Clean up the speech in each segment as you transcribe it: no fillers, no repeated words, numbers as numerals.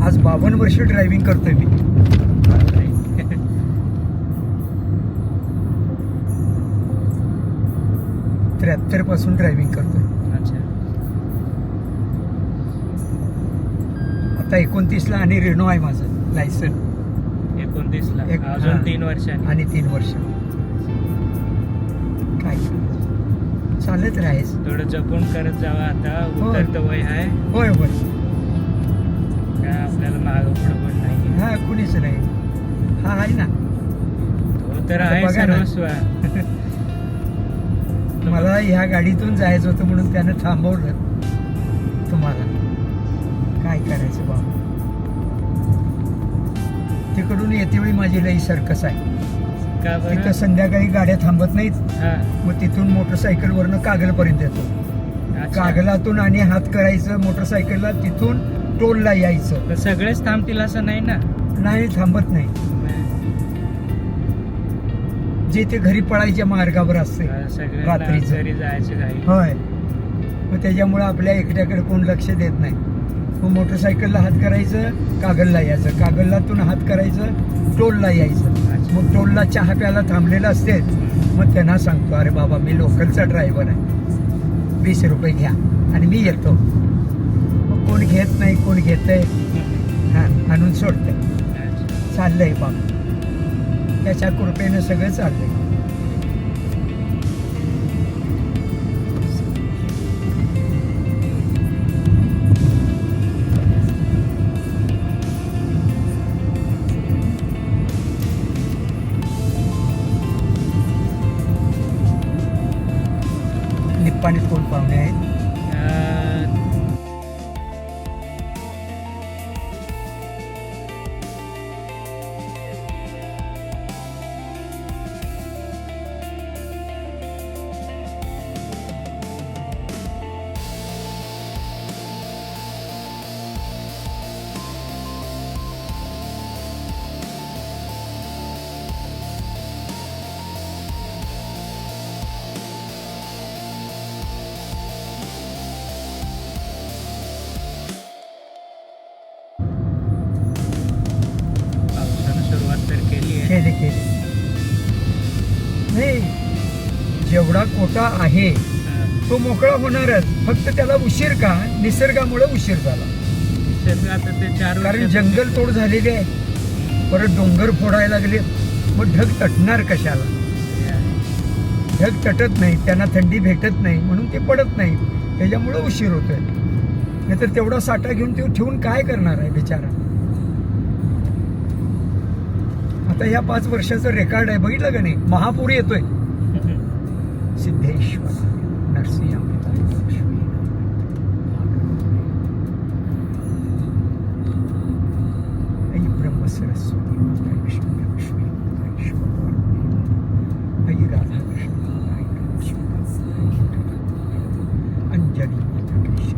आज 52 वर्ष ड्रायव्हिंग करतोय मी. 73 पासून ड्रायव्हिंग करतोय. अच्छा. आता 29 ला आणि रेनो आहे माझं लायसन. 29 ला एक- अजून हा. 3 वर्षांनी. आणि 3 वर्ष काय चालत राहायच. थोडं जपून करत जावा. आता उतरतं वय आहे. होय होय. काय आपल्याला मागं पुढं पण नाही. हा कुणीच नाही. हा आहे ना. तो तर आता आहे बघा ना. सर्वस्व. मला ह्या गाडीतून जायचं होतं म्हणून त्यानं थांबवलं तुम्हाला. काय करायचं बाबा. तिकडून येते वेळी माझी लई सर्कस आहे. का तिथं बरं? संध्याकाळी गाड्या थांबत नाहीत. हा. मग तिथून मोटरसायकलवरनं कागलपर्यंत येतो. अच्छा. कागलातून आणि हात करायचं मोटरसायकलला. तिथून टोलला यायचं. तर सगळेच थांबतील असं नाही ना. नाही थांबत नाही. जे ते घरी पळायच्या मार्गावर असते सगळ्यांना रात्रीचं. घरी जायचं काही. होय. मग त्याच्यामुळे आपल्या एकट्याकडे कोण लक्ष देत नाही. मग मोटरसायकलला हात करायचं, कागलला यायचं. कागलातून हात करायचं, टोलला यायचं. मग टोलला चहा प्यायला थांबलेलं असते. मग त्यांना सांगतो, अरे बाबा मी लोकलचा ड्रायव्हर आहे, 20 रुपये घ्या आणि मी येतो. मग कोण घेत नाही, कोण घेतंय, हां आणून सोडतंय. चाललंय बाबा. त्याच्या कृपेनं सगळं चाललंय. निप्पाणीत कोण पाहुणे आहेत? पावसानं सुरुवात तर केली आहे. केले नाही. जेवढा कोटा आहे तो मोकळा होणारच. फक्त त्याला उशीर का? निसर्गामुळे उशीर झाला. निसर्ग आता ते 4 कारण जंगल तोड झालेली आहे. परत डोंगर फोडायला लागले. मग ढग तटणार कशाला? ढग तटत नाही, त्यांना थंडी भेटत नाही म्हणून ते पडत नाही. त्याच्यामुळे उशीर होतोय. नाहीतर तेवढा साठा घेऊन ते ठेवून काय करणार आहे बिचारा. आता ह्या 5 वर्षाचं रेकॉर्ड आहे, बघितलं का नाही? महापूर येतोय. सिद्धेश्वर नरसिंह ब्रह्म सरस्वती माता विष्णू लक्ष्मी आई राधा कृष्ण अंजलि माता कृष्ण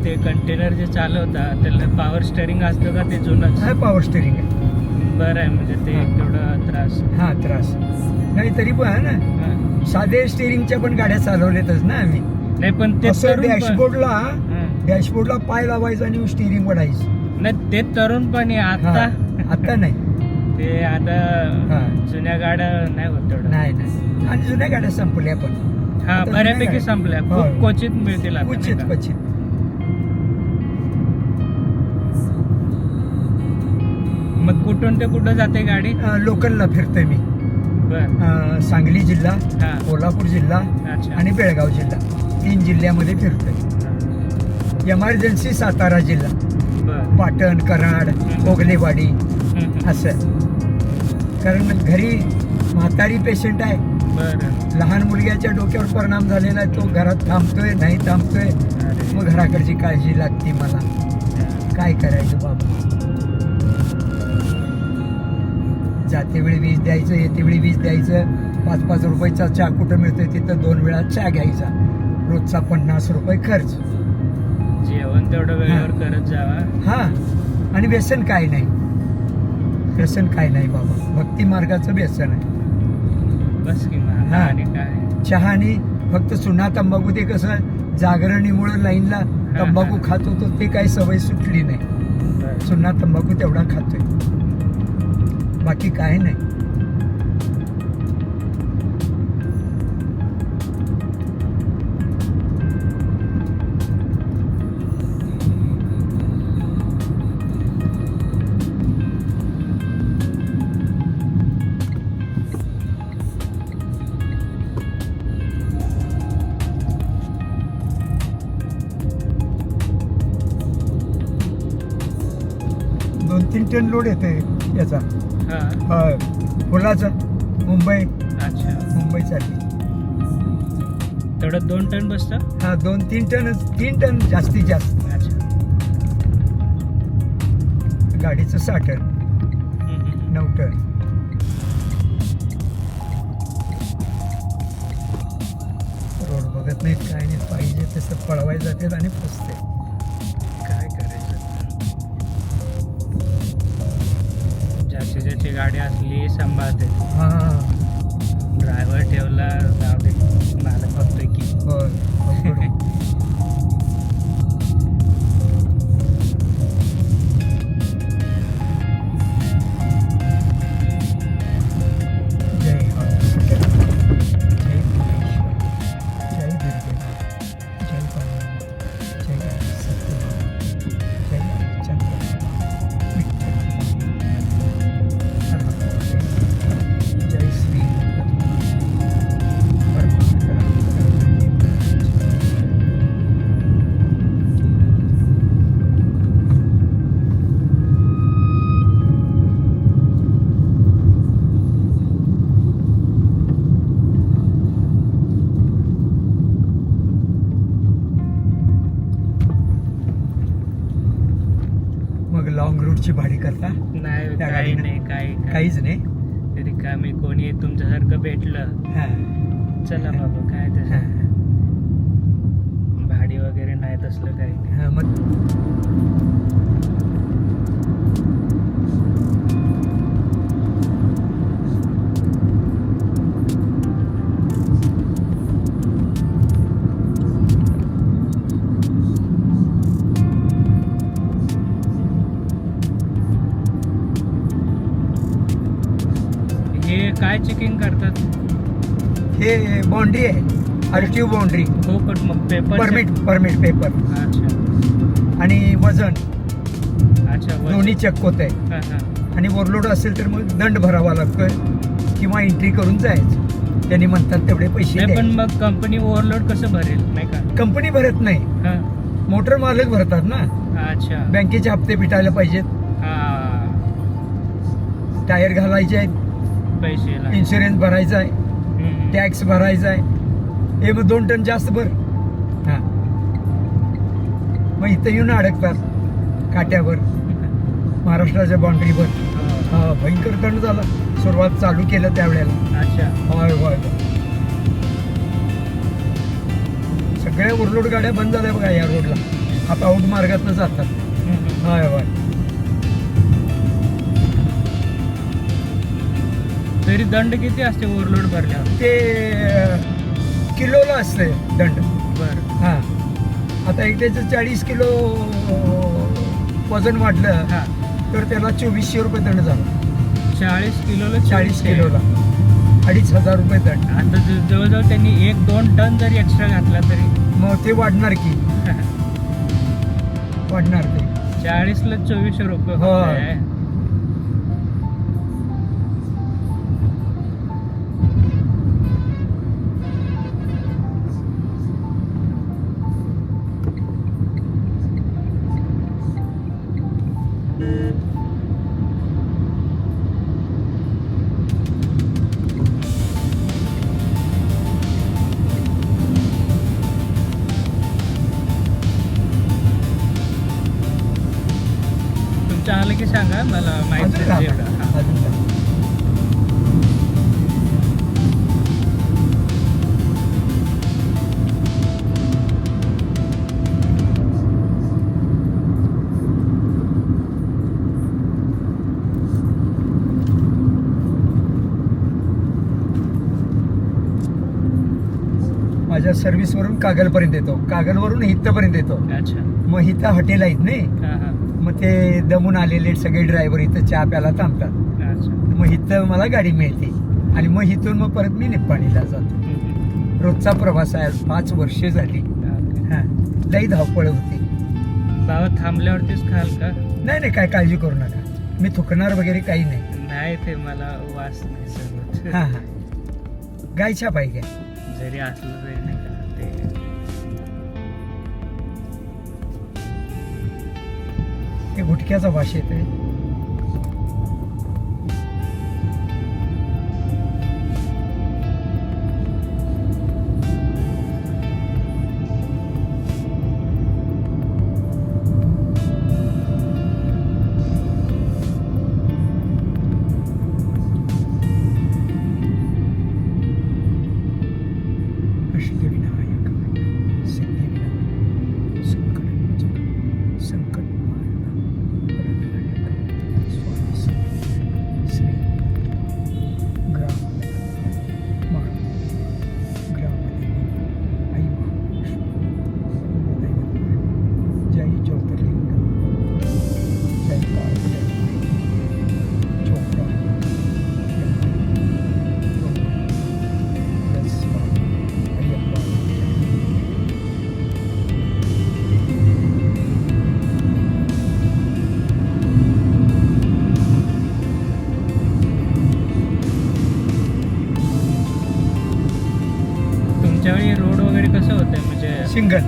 ते कंटेनर जे चालवता त्याला पॉवर स्टेअरिंग असतं का? ते जुनंच हा पॉवर स्टेरिंग आहे. बरं आहे. म्हणजे ते तेवढं त्रास. हा त्रास नाही. तरी पण आहे ना, साधे स्टेरिंगच्या पण गाड्या चालवल्यातच ना आम्ही. नाही पण ते असं डॅशबोर्डला पाय लावायचा आणि स्टेरिंग वडायचं. नाही ते तरुण पण आहे आता. आता नाही. ते आता जुन्या गाड्या नाही होत तेवढं. नाही. आणि जुन्या गाड्या संपल्या पण. हा बऱ्यापैकी संपल्या. खूप क्वचित मिळतील आता. क्वचित. मग कुठून ते कुठं जाते गाडी? लोकलला फिरतोय मी. बर. सांगली जिल्हा, हा. कोल्हापूर जिल्हा अच्छा. आणि बेळगाव जिल्हा, 3 जिल्ह्यामध्ये फिरतोय. एमर्जन्सी सातारा जिल्हा, बर. पाटण, कराड, ओगलेवाडी असं. कारण घरी म्हातारी पेशंट आहे. बर. लहान मुलग्याच्या डोक्यावर परिणाम झालेला आहे. तो घरात थांबतोय नाही थांबतोय. मग घराकडची काळजी लागते मला. काय करायचं बाबा. जाते वेळी 20 द्यायचं, येते वेळी 20 द्यायचं. 5-5 रुपयाचा चहा कुठं मिळतोय तिथं 2 वेळा चहा घ्यायचा. रोजचा 50 रुपये खर्च. जेवण तेवढं वेळेवर करत जावा. हा, आणि व्यसन काय नाही, व्यसन काय नाही बाबा. भक्ती मार्गाचं व्यसन आहे. बस की मग. हा. आणि काय चहा आणि फक्त चुना तंबाखू, ते कसं जागरणीमुळे लाईनला तंबाखू खात होतो, ते काही सवय सुटली नाही. बरं. चुना तंबाखू तेवढा खातोय, बाकी काय नाही. दोन 3 टन लोड येते याचा, हा. फुलाचा. अच्छा. मुंबईसाठी. तेवढं 2 टन बसतं. हा, 2-3 टन, 3 टन जास्तीत जास्त. अच्छा. गाडीचं 6 टन, 9 टन. रोड बघत नाहीत, काय नाही. पाहिजे तसं पळवाय जातात आणि फसते. काय करायचं. ज्याची ज्याची गाडी असली सांभाळते. हा, ड्रायव्हर ठेवला जाऊ दे, मालक बघतोय की. होय, बरोबर. जय हनुमान, जय भुवनेश्वर, जय दुर्गे, जय पांडुरंग, जय सत्यभामा, जय चंद्र, जय श्री मग लॉंग रूटची भाडी करता? नाही, त्या काही गाडीनं? नाही, काही काहीच नाही. रिकामी कोणी तुमच्यासारखं भेटलं, हा, चला बाबा, काय तसं हा, भाडी वगैरे नाही, तसलं काही नाही. हा. मग हे काय चेकिंग करतात? हे बाउंड्री आहे, आरटीओ बाउंड्री. हो, पण मग पेपर. परमिट पेपर अच्छा. आणि वजन अच्छा. दोन्ही चेक होत आहे. हा, हा. आणि ओव्हरलोड असेल तर मग दंड भरावा लागतोय किंवा एंट्री करून जायचं. त्यांनी म्हणतात तेवढे पैसे नाही, पण द्यायचे. मग कंपनी ओव्हरलोड कसं भरेल, नाही का? कंपनी भरत नाही, हा. मोटर मालक भरतात ना. अच्छा. बँकेचे हप्ते फिटायला पाहिजेत, हा. टायर घालायचे आहेत, पैसे लागतात. इन्शुरन्स भरायचा आहे, हम्म. टॅक्स भरायचा आहे. हे मग 2 टन जास्त भर. हा, मग इथं येऊन अडकतात काट्यावर, महाराष्ट्राच्या बाउंड्रीवर. हा. हा, भयंकर दंड झाला. सुरुवात चालू केलं त्यावेळेला. अच्छा. होय होय. सगळ्या ओव्हरलोड गाड्या बंद झाल्या बघा या रोडला. आता आउट मार्गातनं जातात. हम्म. होय होय. तरी दंड किती असते ओव्हरलोड भरल्यावर? ते किलोला असते दंड. बरं. हा, आता एक त्याचं 40 किलो वजन वाढलं हा. तर त्याला 2400 रुपये दंड झाला. 40 किलोला 40 किलोला 2500 रुपये दंड. आता जवळजवळ त्यांनी 1-2 टन जरी एक्स्ट्रा घातला तरी मग ते वाढणार की, वाढणार ते. 40ला 2400 रुपये हो. होतंय. तुमचं आलं की सांगा, मला माहिती अजून नाही का? एवढं. हा. अजून का? माझ्या सर्व्हिसवरून कागलपर्यंत येतो, कागलवरून इथपर्यंत येतो. अच्छा. मग इथं हॉटेल आहेत नाही, हा हा. मग ते दमून आलेले सगळे ड्रायव्हर इथं चहा प्यायला थांबतात. अच्छा. मग इथं मला गाडी मिळते आणि मग इथून मग परत मी निप्पाणीला जातो. रोजचा प्रवास आहे. 5 वर्षे झाली. ओके. हा, लई धावपळ होती. बाबा थांबल्यावरतीच खाल का? नाही काय काळजी करू नका, मी थुकणार वगैरे काही नाही. नाही, ते मला वास नाही सहन हा होत. हा, गायच्या पाहिजे. जरी असलं तरी नाही का ते. ते गुटख्याचा वास येतोय. अष्टविनायक सिद्धिविनायक संकटमोचक संकटनिवारक वरदायक स्वामी श्री ग्राम ग्रामदेवी आई महालक्ष्मी जय ज्योतिर्लिंग जय पार्वती चोपड़ा तुमच्या वेळी रोड वगैरे कसं होतं म्हणजे सिंगल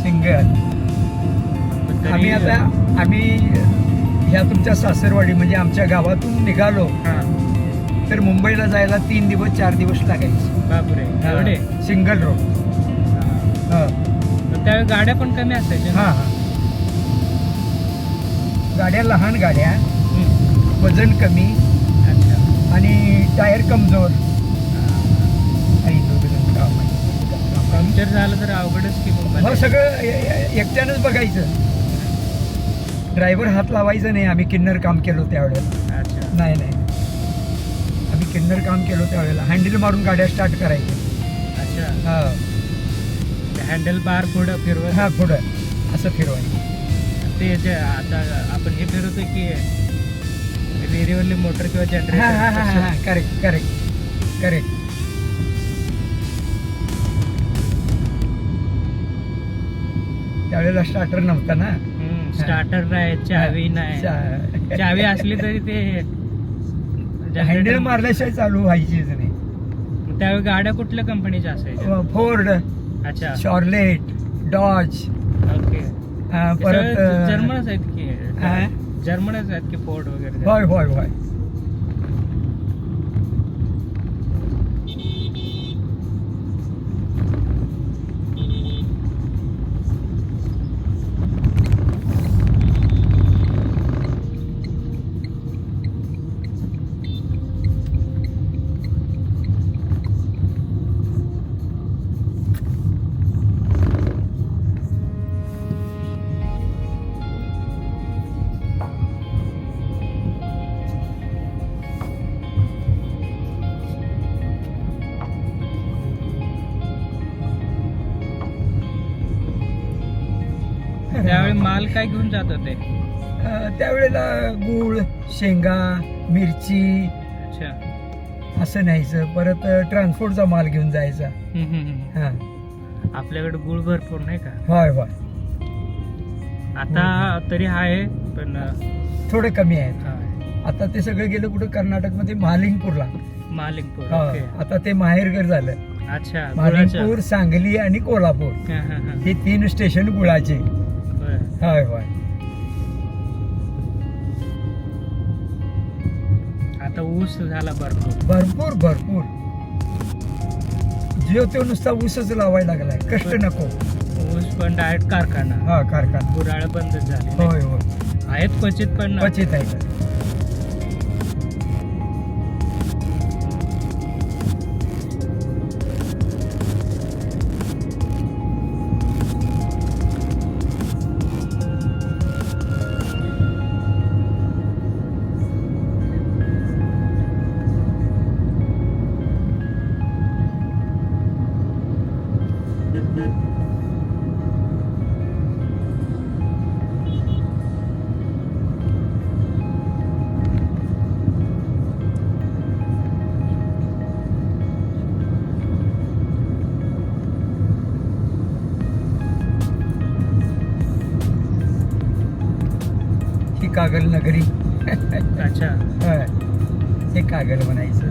सिंगल? आम्ही आता ह्या तुमच्या सासरवाडी म्हणजे आमच्या गावातून निघालो हा. तर मुंबईला जायला 3 दिवस 4 दिवस लागायचे. बापरे, एवढे? Single road. हा. मग त्यावेळी गाड्या पण कमी असायच्या ना? हा, गाड्या लहान गाड्या, हम्म. वजन कमी अच्छा. आणि टायर कमजोर. पंक्चर झालं तर अवघडच की हो, मुंबईला. सगळं एकट्यानंच बघायचं. ड्रायव्हर हात लावायचं नाही. आम्ही किन्नर काम केलो त्यावेळेला. अच्छा. नाही आम्ही किन्नर काम केलो त्यावेळेला हँडल मारून गाड्या स्टार्ट करायच्या. अच्छा. हा हँडल बार पुढं फिरवत. हा, पुढं असं फिरवायचं. ते जे आता आपण हे फिरवतो की रेरीवरली मोटर किंवा हा हा हा जनरेटर. हा, करेक्ट. त्यावेळेला स्टार्टर नव्हता ना. स्टार्टर नाही, चावी नाही. चावी असली तरी ते हँडल मारल्याशिवाय चालू व्हायचीच नाही. त्यावेळी गाड्या कुठल्या कंपनीच्या असायच्या? फोर्ड, अच्छा. Chevrolet, Dodge, okay. परत जर्मनच आहेत की? हा? जर्मनच आहेत की फोर्ड वगैरे? होय. त्यावेळी माल काय घेऊन जात होते? त्यावेळेला गूळ, शेंगा, मिरची अच्छा. असं न्यायचं. परत ट्रान्सपोर्टचा माल घेऊन जायचा. हा, आपल्याकडे गुळ भरपूर नाही का? होय. आता तरी आहे पण थोडं कमी आहे. हा. आता ते सगळं गेलं कुठं कर्नाटकमध्ये महालिंगपूरला. मालिकपूर. हा, ओके. आता ते माहेरघर झालं. अच्छा. महालिंगपूर, सांगली आणि कोल्हापूर गुळाचं. हे 3 स्टेशन गुळाचे. बरं. होय. आता ऊस झाला भरपूर. भरपूर जो तो नुसता ऊसच लावायला लागलाय. कष्ट नको. ऊस पण डायरेक्ट कारखाना. हा, कारखाना. गुराळ बंद झाले. होय. आहेत क्वचित पण. क्वचित आहे. कागल नगरी. अच्छा. होय. हे कागल म्हणायचं.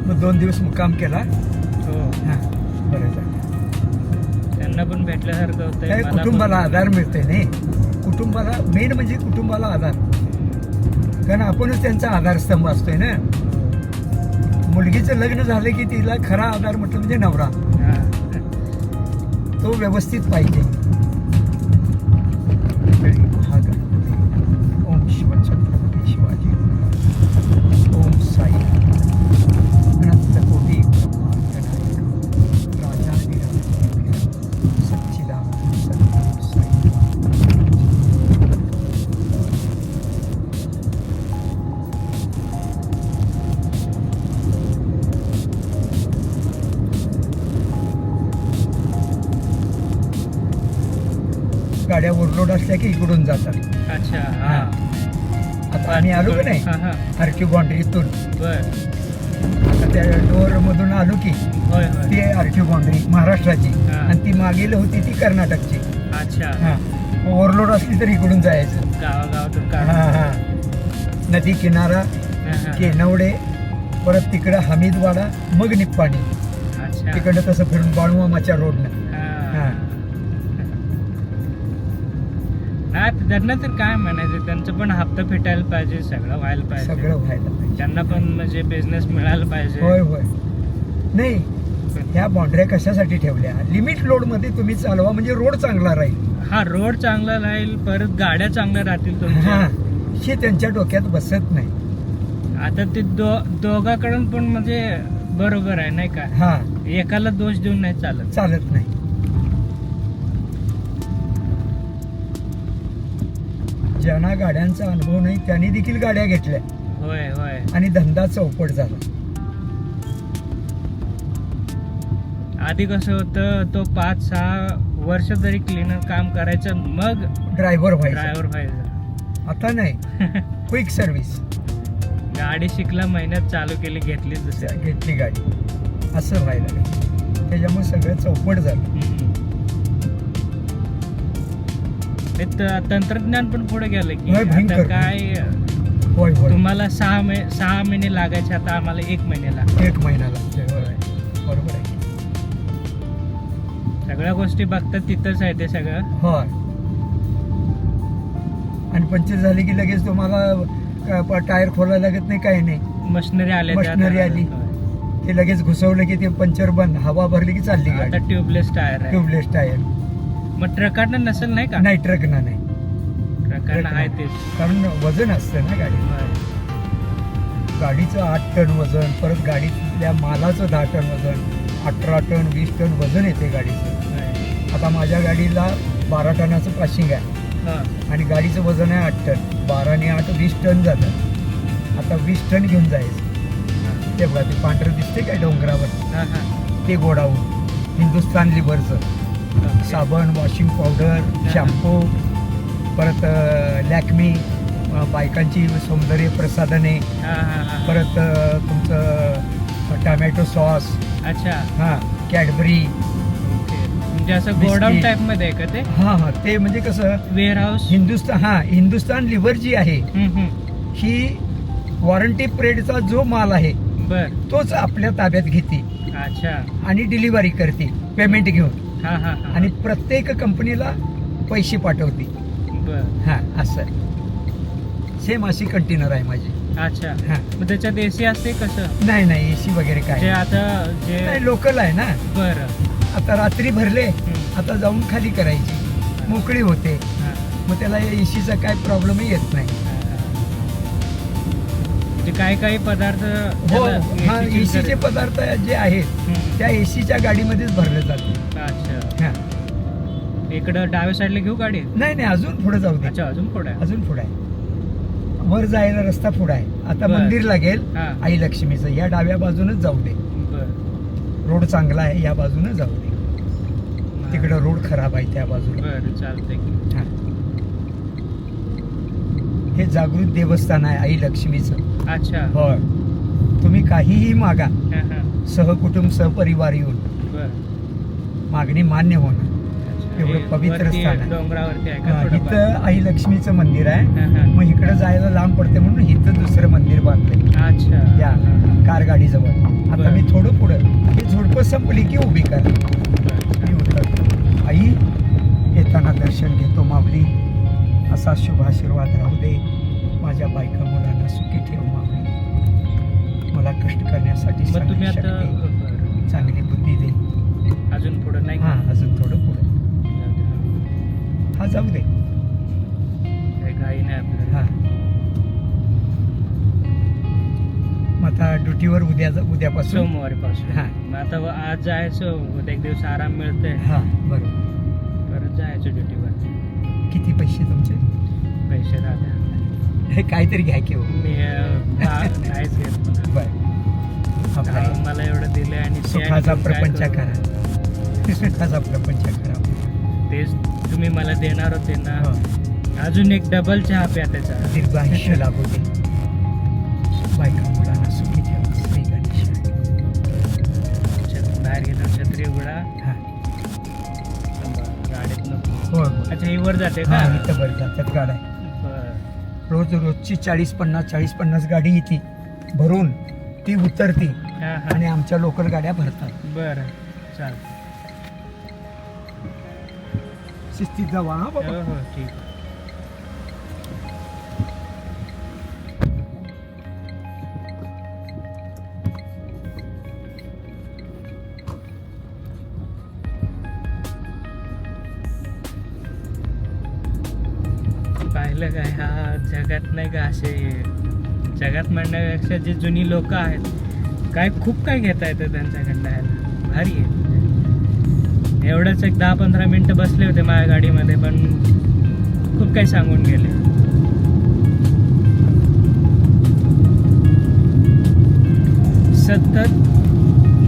मग 2 दिवस मुक्काम केला. हो. हा बरं झालं. त्यांना पण भेटल्यासारखं होतंय. काय मला पण. कुटुंबाला आधार मिळते नाही. कुटुंबाला मेन म्हणजे कुटुंबाला आधार, कारण आपणच त्यांचा आधारस्तंभ असतोय ना. मुलगीचं लग्न झालं की तिला खरा आधार म्हटलं म्हणजे नवरा, हा. तो व्यवस्थित पाहिजे. ओम शिव छत्रपती शिवाजी, ओम साई अनंत कोटी ब्रह्मांड नायक राजाधिराज सच्चिदानंद सद्गुरू साई. गाड्या ओव्हरलोड असल्या की इकडून जातात. अच्छा. हा. आता आम्ही आलो की नाही हा, हा. आरक्यू बाउंड्रीतून, बर. आता त्या डोअर मधून आलो की होय होय. ती आरक्यू बाउंड्री महाराष्ट्राची, हा. आणि ती मागील होती ती कर्नाटकची. अच्छा. हा ओव्हरलोड असली तर इकडून जायचं. गावागावातून हा काढा. हा नदी किनारा, हा, हा. केनवडे, परत तिकडं हमीदवाडा, मग निप्पाणी, अच्छा. तिकडं तसं फिरून बाळूमामाच्या रोडनं. हा. हा. नाही त्यांना तर काय म्हणायचं, त्यांचं पण हप्ता फिटायला पाहिजे, सगळं व्हायला पाहिजे. सगळं व्हायला पाहिजे. त्यांना पण म्हणजे बिझनेस मिळायला पाहिजे. होय होय. नाही ह्या बाउंड्र्या कशासाठी ठेवल्या? लिमिट लोड मध्ये तुम्ही चालवा म्हणजे रोड चांगला राहील. हा रोड चांगला राहील, परत गाड्या चांगल्या राहतील हा तुमच्या. हे त्यांच्या डोक्यात बसत नाही. आता ते दोघांकडून पण म्हणजे बरोबर आहे नाही का. हा एकाला दोष देऊन नाही चालत. चालत नाही. ज्यांना गाड्यांचा अनुभव नाही त्यांनी देखील गाड्या घेतल्या होय होय. आणि धंदा चौपट झाला. आधी कसं होतं, तो 5-6 वर्ष तरी क्लीनर काम करायचं, मग ड्रायव्हर व्हायचा. ड्रायव्हर व्हायचं. आता नाही, क्विक सर्व्हिस. गाडी शिकला, महिन्यात चालू केली, घेतली दुसऱ्या. घेतली गाडी, असं व्हायला लागलं. त्याच्यामुळे सगळं चौपट झालं. तंत्रज्ञान पण पुढे गेलं की होय, भयंकर. आता काय होय होय. तुम्हाला 6 महिने लागायचे, आता आम्हाला 1 महिने लागतो. 1 महिना लागतोय. होय बरोबर आहे. सगळ्या गोष्टी बघतात तिथंच आहे ते सगळं. होय. आणि पंक्चर झाली की लगेच तुम्हाला टायर खोलायला लागत नाही, काही नाही. मशिनरी आल्या त्या मशिनरी आता. आली. ते लगेच घुसवलं की ते पंक्चर बंद, हवा भरली की चालली आता गाडी. ट्यूबलेस टायर आहे. Tubeless tyre. मग ट्रकांना नसेल नाही का. नाही, ट्रकना नाही. ट्रकांना आहे तेच. कारण वजन असतं ना गाडी. गाडीचं 8 टन वजन, परत गाडीतल्या मालाचं 10 टन वजन, 18 टन 20 टन वजन येते गाडीचं. आता माझ्या गाडीला 12 टनाचं पाशिंग आहे आणि गाडीचं वजन आहे 8 टन. 12 ने 8 20 टन झालं. आता 20 टन घेऊन जायचं. ते बघा, ते पांढरं दिसते काय डोंगरावर, ते गोडाऊन हिंदुस्तान लिव्हरचं. साबण, वॉशिंग पावडर, शॅम्पू, परत लॅक्मी, बायकांची सौंदर्य प्रसाधने, परत तुमचं टमॅटो सॉस. अच्छा. हा कॅडबरी. म्हणजे असं गोडाऊन टाइप मध्ये आहे का ते. हा ते म्हणजे कसं वेअर हाऊस. हिंदुस्तान लिव्हर जी आहे ही वॉरंटी पिरियडचा जो माल आहे बर, तोच आपल्या ताब्यात घेते. अच्छा. आणि डिलिव्हरी करते पेमेंट घेऊन. आणि आणि प्रत्येक कंपनीला पैसे पाठवते. बर. हा असं सेम अशी कंटेनर आहे माझी. अच्छा. हा. मग त्याच्यात एसी असते कसं. नाही एसी वगैरे जे काय आता जे नाही, लोकल आहे ना. बर. आता रात्री भरले, आता जाऊन खाली करायची, मोकळी होते. मग त्याला एसीचा काय प्रॉब्लेम येत नाही. काही पदार्थ हो. हा एसीचे पदार्थ जे आहेत त्या एसीच्या गाडीमध्येच भरले जातात. अच्छा. हा. इकडं डाव्या साईडला घेऊ गाडी. नाही अजून पुढे जाऊ दे. अच्छा, अजून पुढे. अजून पुढे आहे. वर जायला रस्ता पुढे आहे. आता बर. मंदिर लागेल हा. आई लक्ष्मीचं, या डाव्या बाजूनच जाऊ दे. बर. रोड चांगला आहे, या बाजूने जाऊ दे. तिकडं रोड खराब आहे त्या बाजूला. बर, चालतंय की. हा. हे जागृत देवस्थान आहे आई लक्ष्मीचं. अच्छा. होय, तुम्ही काहीही मागा, हा, हा. सहकुटुंब सहपरिवार येऊन बर. मागणी मान्य होणार. अच्छा. एवढं हे पवित्र वरती स्थान आहे. डोंगरावरती आहे हा, का थोडंफार? इथं आई लक्ष्मीचं मंदिर आहे. हा, हा. मग इकडे जायला लांब पडते म्हणून इथं दुसरं मंदिर बांधलंय अच्छा. या कारगाडी जवळ. आता बरं. मी थोडं पुढं ही झुडपं संपली की उभी कर, बर. मी उतरतो. आई येताना दर्शन घेतो माऊली, असा शुभ आशीर्वाद राहू दे. माझ्या बायका मुलांना सुखी ठेव माऊली, मला कष्ट करण्यासाठी मग तुम्ही चांगली आता शक्ती, बरं. चांगली बुद्धी दे. अजून पुढं नाही हा, का? अजून थोडं पुढं. हा, जाऊ दे. काही घाई नाही आपल्याला. हा, मग आता ड्युटीवर उद्यापासून. सोमवारी पासून. हा. मग आता आज जायचं, उद्या एक दिवस आराम मिळतोय, हा, बरोबर. परत जायचं ड्युटीवर. किती पैसे तुमचे? पैसे राहते हे काहीतरी घ्या की हो. मी नाहीच घेत पुन्हा. बर, आपला मला एवढं दिलंय आणि ते सुखाचा आणि काय प्रपंच करू? करा, सुखाचा प्रपंच करा. तेच तुम्ही मला देणार होते ना. हो. अजून एक डबल चहा प्या त्याचा. दीर्घ आयुष्य लाभू दे. बायका मुलांना सुखी ठेवा. श्री गणेश. बाहेर गेलो छत्री उघडा. हा, गाडीत नको. हो. अच्छा, ही वर जाते का? हा, इथं बरं जातात गाड्या. बरं. रोजची 40-50 गाडी येते भरून, ती उतरती हा, हा. आणि आमच्या लोकल गाड्या भरतात. बरं, चालतं. शिस्तीत जावा हा हो बाबा. हो, ठीक आहे. पाहिलं काय, हा जगात नाही का असे, जगात म्हणण्यापेक्षा जे जुनी लोक आहेत काय खूप काय घेता येतं त्यांच्याकडनं. ह्याला भारी आहे. एवढंच एक 10-15 मिनिटं बसले होते माझ्या गाडीमध्ये, पण खूप काही सांगून गेले. सतत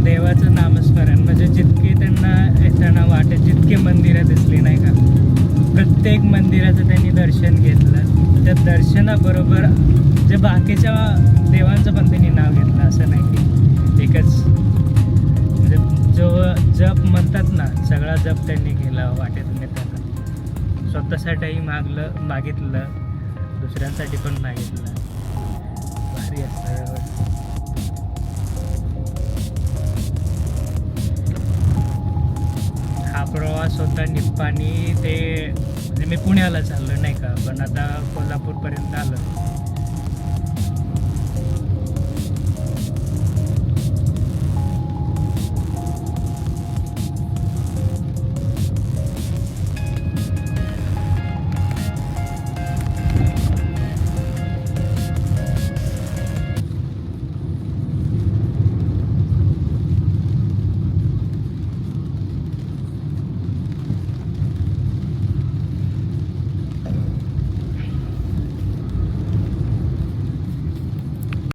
देवाचं नामस्मरण, म्हणजे जितके त्यांना येताना वाटेत जितके मंदिरं दिसली नाही का, प्रत्येक मंदिराचं त्यांनी दर्शन घेतलं. त्या दर्शनाबरोबर जे बाकीच्या देवांचं पण त्यांनी नाव घेतलं. असं नाही की एकच, म्हणजे जो जप म्हणतात ना, सगळा जप त्यांनी केला वाटेतून येताना. स्वतःसाठीही मागितलं, दुसऱ्यांसाठी पण मागितलं. भारी असतं. हा प्रवास होता निप्पाणी ते, म्हणजे मी पुण्याला चाललो नाही का, पण आता कोल्हापूरपर्यंत आलो.